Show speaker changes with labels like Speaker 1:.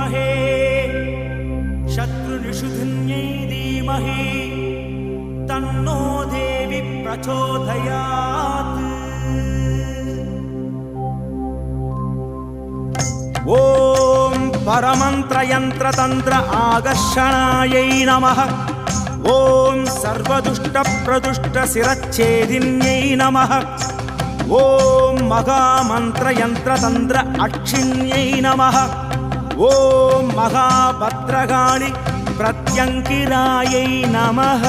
Speaker 1: विद्महे शत्रुनिषुधिन्यै धीमहि तन्नो देवी प्रचोदयात्। ॐ परमन्त्रयन्त्रतन्त्र आकर्षणायै नमः। ॐ सर्वदुष्टप्रदुष्टशिरच्छेदिन्यै नमः। ॐ महामन्त्रयन्त्रतन्त्र अक्षिण्यै नमः। ॐ महाभद्रकाळि प्रत्यङ्किरायै नमः।